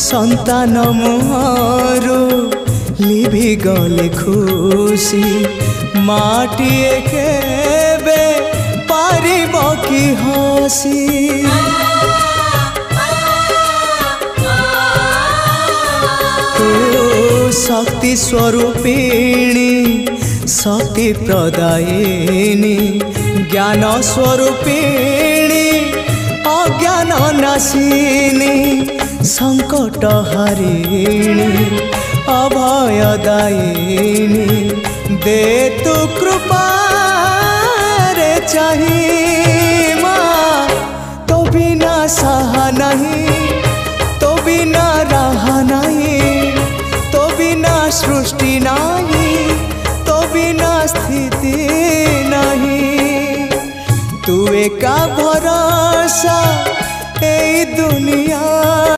संतान मुहरु लिभि गले खुशी माटिए केबे पारिब कि हसी शक्ति स्वरूपिणी शक्ति प्रदायिनी ज्ञान स्वरूपिणी अज्ञान नाशिनी संकट हरिणी अभयदायिनी दे तु कृपा रे चाहिए माँ तो बिना सहा नहीं तो बिना रहा नहीं तो बिना सृष्टि नहीं तो बिना स्थिति नहीं तू एका भरोसा ए दुनिया।